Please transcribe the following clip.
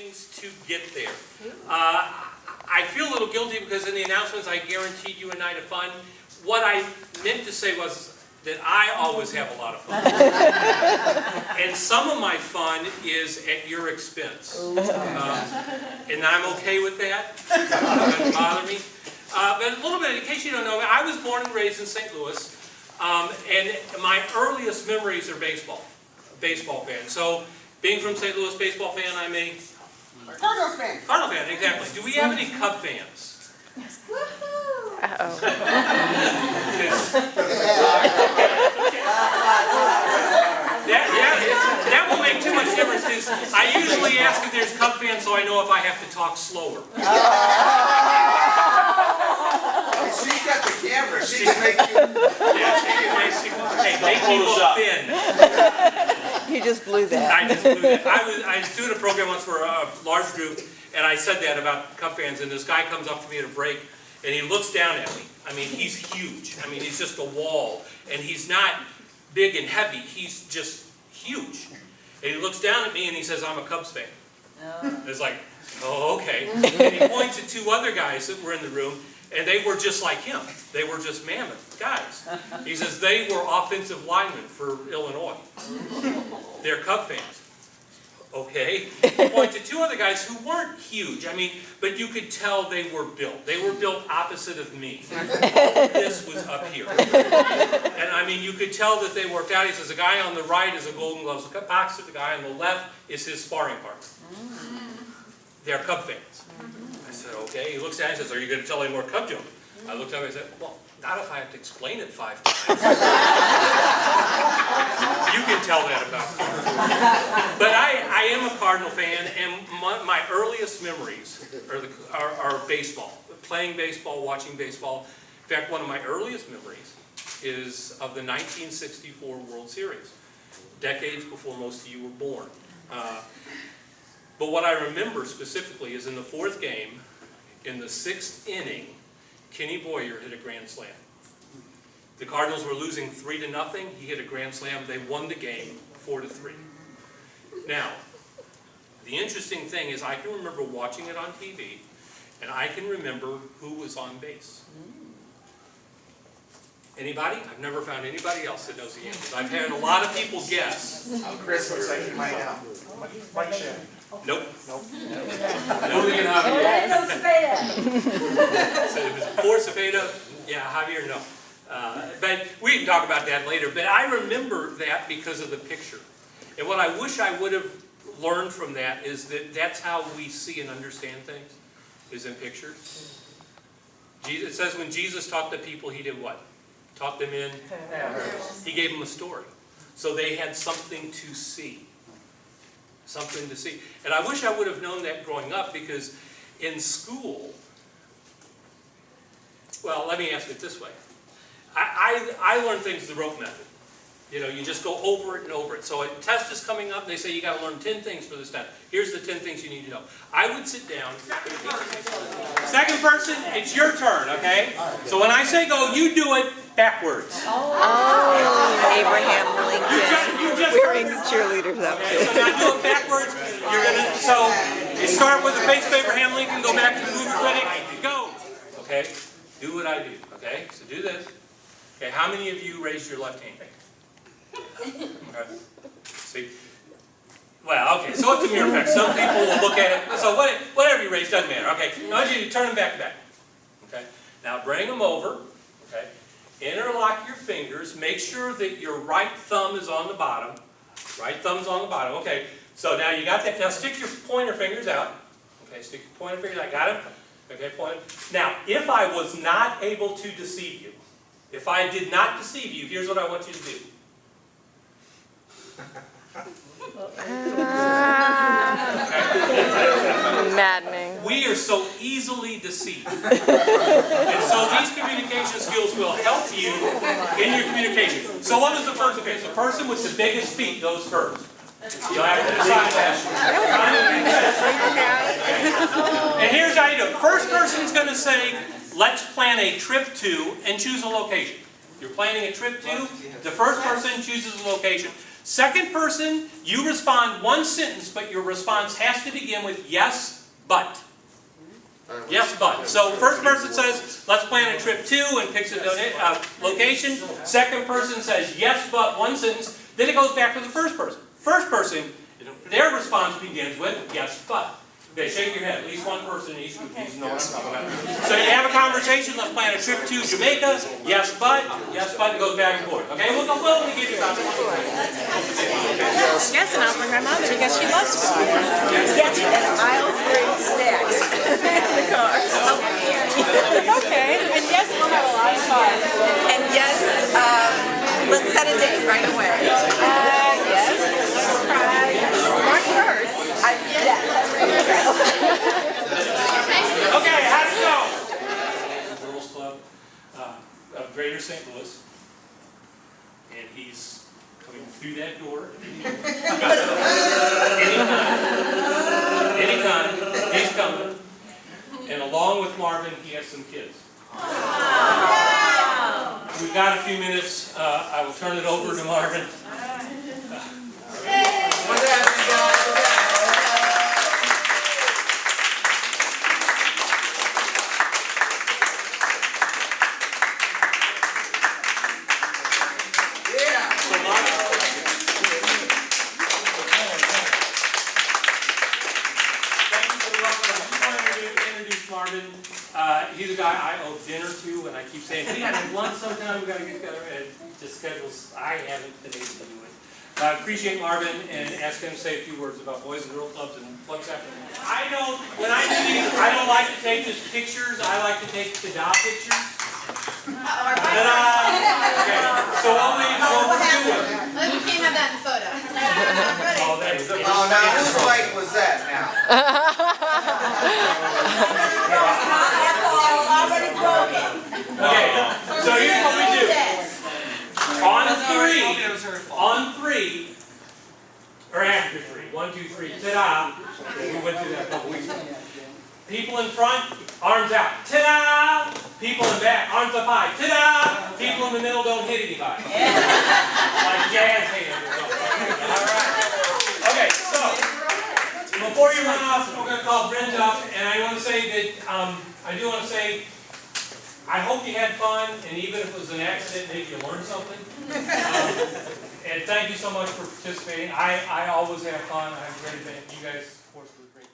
things to get there. I feel a little guilty because in the announcements I guaranteed you a night of fun. What I meant to say was that I always have a lot of fun. And some of my fun is at your expense. And I'm okay with that. It doesn't bother me. But a little bit, in case you don't know, I was born and raised in St. Louis. And my earliest memories are baseball fan. So, being from St. Louis, baseball fan, I'm a Cardinals fan. Cardinal fan, exactly. Do we have any Cub fans? Uh-oh. That will make too much difference because I usually ask if there's Cub fans so I know if I have to talk slower. She's got the camera. She can make you. Yeah, she can make me look thin. You just blew that. I just blew that. I was doing a program once for a large group, and I said that about Cub fans, and this guy comes up to me at a break, and he looks down at me. I mean, he's huge. I mean, he's just a wall, and he's not big and heavy. He's just huge. And he looks down at me, and he says, "I'm a Cubs fan." It's like, oh, okay. And he points at two other guys that were in the room, and they were just like him. They were just mammoth guys. He says they were offensive linemen for Illinois. They're Cub fans. Okay. He points at two other guys who weren't huge. I mean, but you could tell they were built. They were built opposite of me. This was up here. And I mean, you could tell that they worked out. He says the guy on the right is a Golden Gloves boxer. The guy on the left is his sparring partner. They're Cub fans. I said, okay. He looks down and says, are you going to tell any more Cub jokes? I looked up and I said, well, not if I have to explain it 5 times. You can tell that about me. But I am a Cardinal fan, and my earliest memories are baseball. Playing baseball, watching baseball. In fact, one of my earliest memories is of the 1964 World Series, decades before most of you were born. But what I remember specifically is in the 4th game, in the 6th inning, Kenny Boyer hit a grand slam. The Cardinals were losing 3-0. He hit a grand slam. They won the game 4-3. Now, the interesting thing is I can remember watching it on TV, and I can remember who was on base. Anybody? I've never found anybody else that knows the answers. I've had a lot of people guess. Chris looks like he might know. Mike Shannon. Nope. Nope. Hooligan Javier. So it was before Cepeda. Yeah, Javier, no. But we can talk about that later. But I remember that because of the picture. And what I wish I would have learned from that is that that's how we see and understand things, is in pictures. It says when Jesus taught the people, he did what? Taught them in? He gave them a story. So they had something to see. Something to see. And I wish I would have known that growing up, because in school, well, let me ask it this way. I learned things the rote method. You know, you just go over it and over it. So a test is coming up, and they say you got to learn 10 things for this test. Here's the 10 things you need to know. I would sit down. Second person, it's your turn, okay? So when I say go, you do it backwards. Oh, Abraham Lincoln. Wearing cheerleaders up. Okay, so now do it backwards. You're gonna. So you start with the face of Abraham Lincoln. Go back to the movie critic. Go. Okay. Do what I do. Okay. So do this. Okay. How many of you raised your left hand? Okay. See. Well, okay. So it's a mirror effect. Some people will look at it. So whatever you raise doesn't matter. Okay. Now you turn them back to back. Okay. Now bring them over. Okay. Interlock your fingers. Make sure that your right thumb is on the bottom. Right thumb's on the bottom. Okay. So now you got that. Now stick your pointer fingers out. Okay. Stick your pointer fingers out. I got it. Okay. Point. Now, if I was not able to deceive you, if I did not deceive you, here's what I want you to do. Maddening. We are so easily deceived. And so these communication skills will help you in your communication. So what is the first? Okay, the person with the biggest feet goes first. You'll have to decide that. And here's how you do it. First person's going to say, let's plan a trip to, and choose a location. You're planning a trip to, the first person chooses a location. Second person, you respond one sentence, but your response has to begin with yes, but. Yes, but. So first person says, let's plan a trip to, and picks a location. Second person says yes, but, one sentence. Then it goes back to the first person. First person, their response begins with yes, but. Okay, shake your head. At least one person in each group needs to know what I'm talking about. So you have a conversation, let's plan a trip to Jamaica. Yes, but, it goes back and forth. Okay, we'll only give you about 20 minutes. Yes, and I'll bring my mother because she loves to go. Yes, and I'll bring snacks in the car. Okay, and yes, we'll have a lot of fun. And yes, let's set a date right away. Yes, March 1st. Okay, how'd it go? Girls Club of Greater St. Louis. And he's coming through that door. Anytime, he's coming. And along with Marvin, he has some kids. We've got a few minutes. I will turn it over to Marvin. He's a guy I owe dinner to, and I keep saying, we gotta have lunch sometime, we gotta get together, and just schedules, I haven't been able to do it. I appreciate Marvin and ask him to say a few words about Boys and Girl Clubs and what's happening. When I do these, I don't like to take just pictures, I like to take ta-da pictures. Ta-da! Okay, so what we're doing. You can't have that in the photo. Oh, now whose mic was that now? Okay, so here's what we do. On three, or after three, 1, 2, 3, ta-da. We went through that a couple weeks ago. People in front, arms out, ta-da. People in back, arms up high, ta-da. People in the middle don't hit anybody. Like jazz hands or something. All right. Okay, so before you run off, we're going to call Brent up, and I want to say that I hope you had fun, and even if it was an accident, maybe you learned something. And thank you so much for participating. I always have fun. I'm great at you guys, of course, were great.